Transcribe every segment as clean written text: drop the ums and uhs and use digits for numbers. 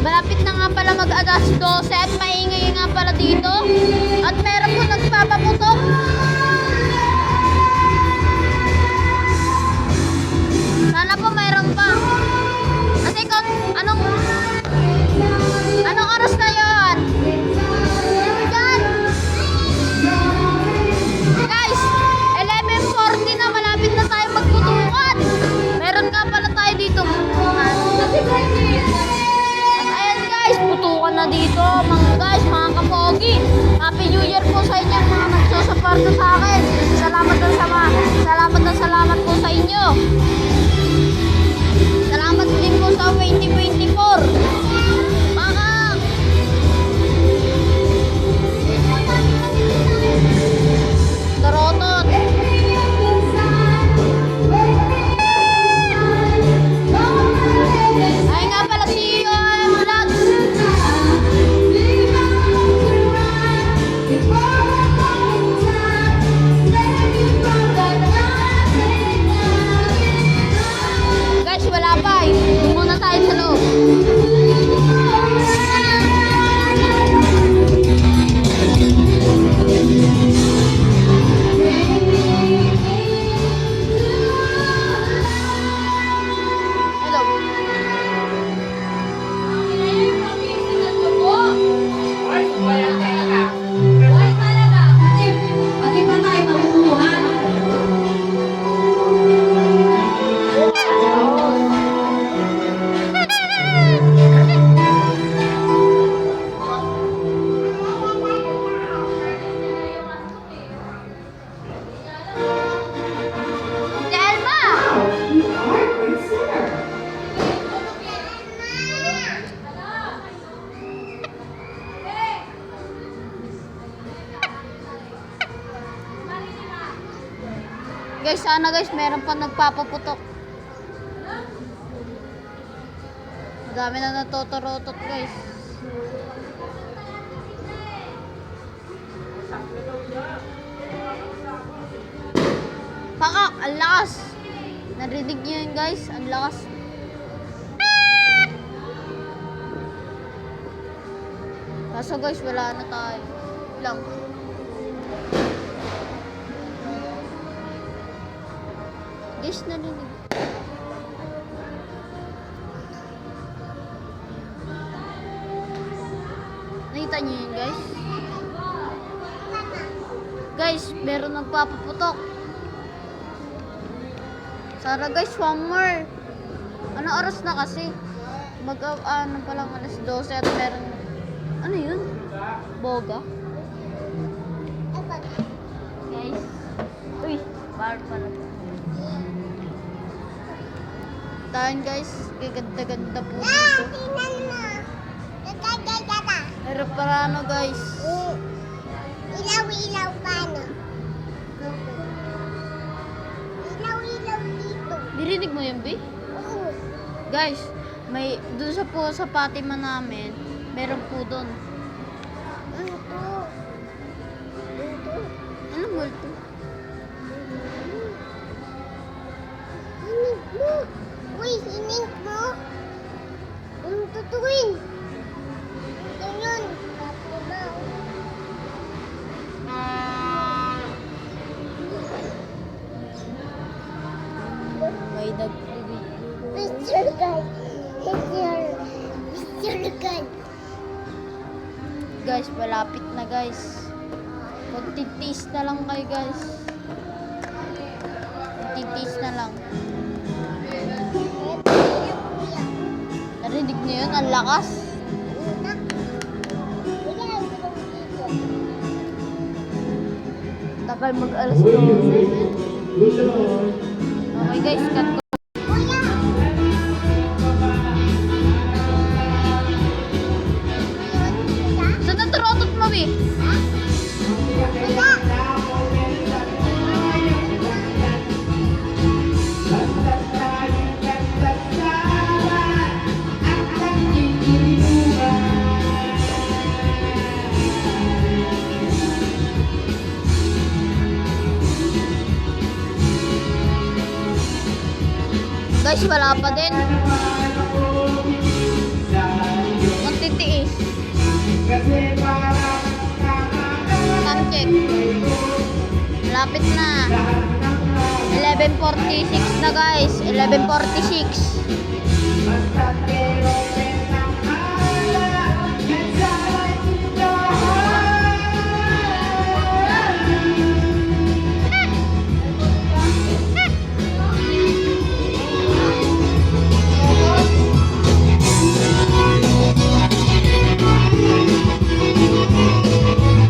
Malapit na nga pala mag-alas 12 at maingay nga pala dito. At meron po nagpapaputok. Sana po mayroon pa. Kasi kung anong oras na yun? Yan. Guys, 11:40 na, malapit na tayo magputukan. Meron nga pala tayo dito. At ayan guys, putukan na dito mga guys, mga kapogi. Happy New Year po sa inyo mga nagsusuporta sa akin. Salamat po sa inyo. Salamat din po sa 2024. Mga Torotot. Ay nga pala si Vlogs. Guys, wala pa eh. Doon muna tayo sa loob. Guys, sana guys, meron pa nagpapaputok. Madami na natotorotot guys. Pakak, ang lakas. Narinig niyo yun guys, ang lakas. Kaso guys, wala na tayo. Lang. Guys, narinig. Nakita niyo yun guys? Guys, meron nagpapaputok. Sana guys, one more. Ano oras na kasi? Ano pa lang, alas 12 at meron. Ano yun? Boga? Guys. Uy, bar pala. Tahan guys, gaganda-ganda po dito. Harap para ano guys. Ilaw-ilaw paano? Ilaw-ilaw dito. Dirinig mo yun, B? Oo. Guys, may doon sa Fatima namin, meron po doon. Ito. Anong multo? Hinig mo. Uy, hinig mo. Anong tutuwin? Ito yun. Papunaw. May nag-ibig. Mr. God. Mr. God. Guys, malapit na guys. Magtitis na lang kayo guys. Magtitis na lang. Narinig niyo yun? Ang lakas. Tagal mag-alas 12. Okay guys, cut ko. Saan natorotot mo, B? Guys, wala pa din. malapit na. 11:46 na guys. 11:46.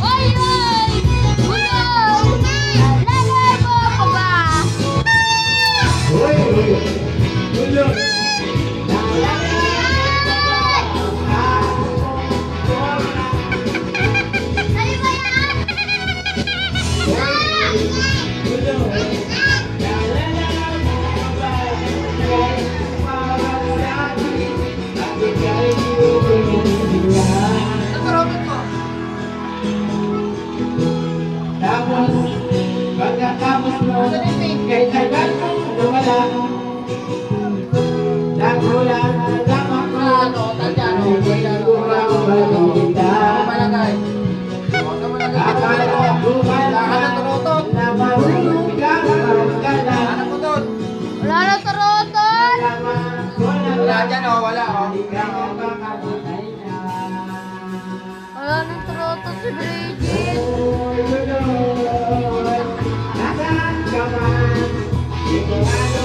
Oy, oy! Ulo! Lalay mo ako ba? Sa'yo ba yan? Tapos, pagkatapos mo, kahit agad mo lumala. Nagulat lang ako, siguro ako balita. Akala ko na marunong ka magkala. Wala na turuton! Nalaman ko na Wala dyan, oh, wala, oh. hindi ka makakatay na. Wala na turuton si Bridget. Nasaan ka man? Sigurado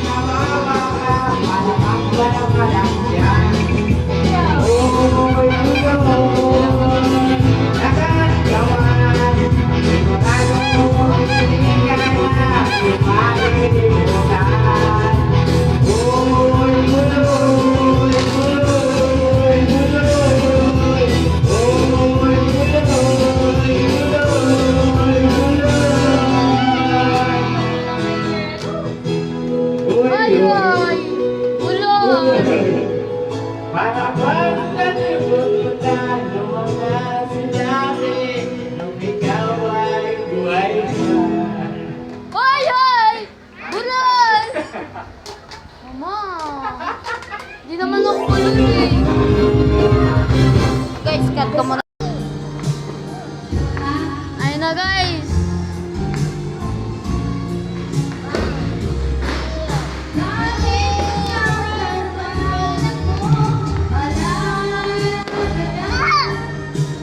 mawawa ka. Malamang walang kalangyan. Oy, nasaan ka man? Sigurado hindi ka na malilimutan. Oy, buloy, buloy, buloy. Oy, Ay, ay! Ulo! para bang nalimutan ng mga sinabi nung ikaw ay buhay ka. Ay, ay! Bulol! Mama! Di naman ako bulol eh. Guys, cut ka muna. Ayun na guys.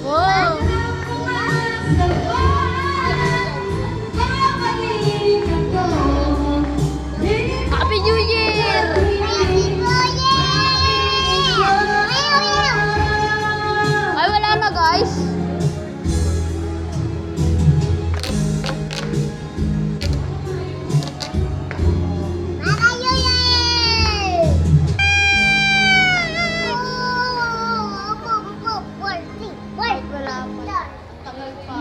Wow! Happy New Year! Ay, wala na guys. Wala pa. Tagal pa.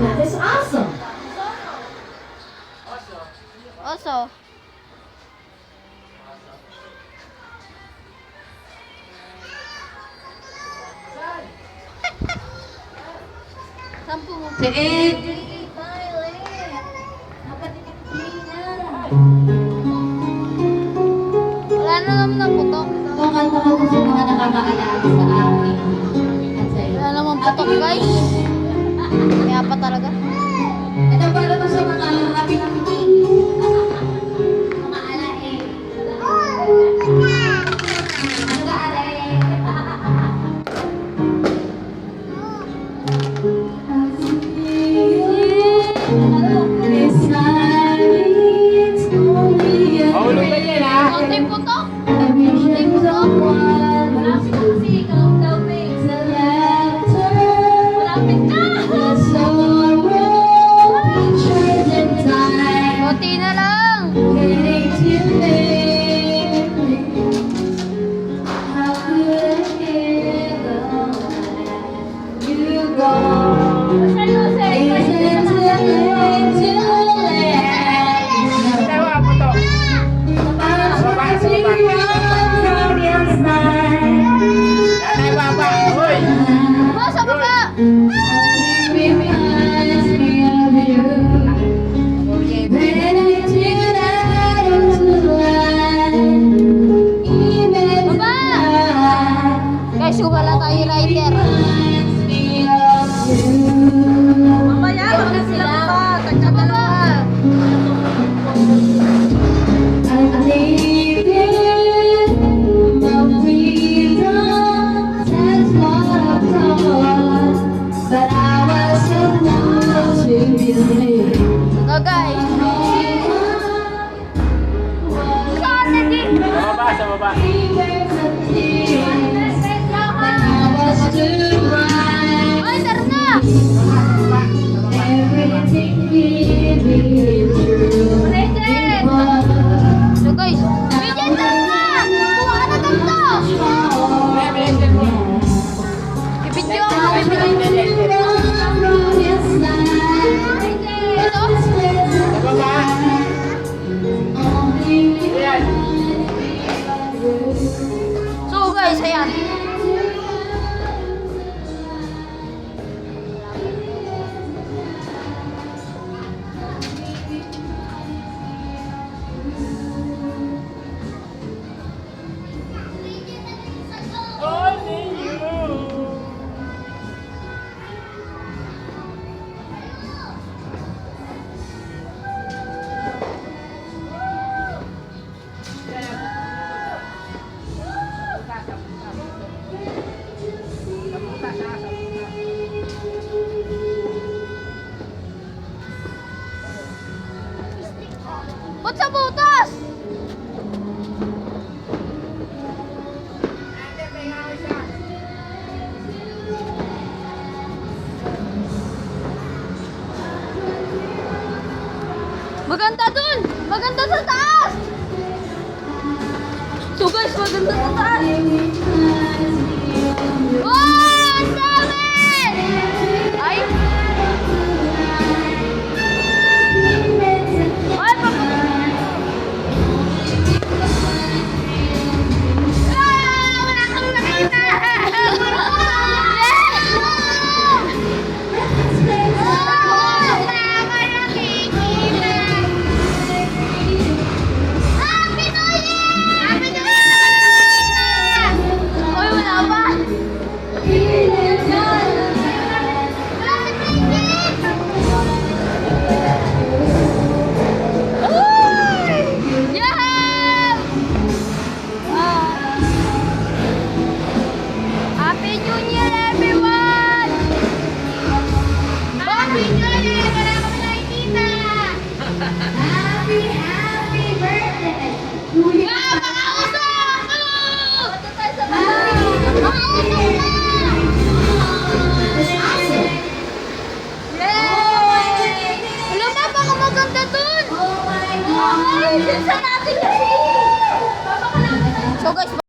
That is awesome. Oso. Saan pumunta? Si Ed. Wala na naman na putok. Kanta ko sa mga nakakaalala sa akin. At sa'yo. Wala naman putok guys. Kaya pa talaga. Ito para to sa mga happy na meeting. Mga alae. Mga alae. Mahulog na yan ha. Konting putok. Konting putok. Malapit na. sa baba. Ay, tara na! So guys, Bridget, tara na! Kuha ka na ganito! Ibidyo ako, ibidyo. Ito? Sa baba. Ayan. So guys, ayan. Only you. Ba't sa butas? Maganda dun! Maganda sa taas! So guys, maganda sa taas! Oh! Ang dami! Ay! Ay, papunta! Ah! Wala kang nakita! Uy, wala pa! Yeah! Happy New Year, everyone! Happy New Year! Wala kami nakikita! Happy birthday! Ah, makausap! Punta tayo sa bahay! Makausap na! Yay! Alam mo, baka maganda dun! Oh my God! Ay, saan natin kasi? So guys,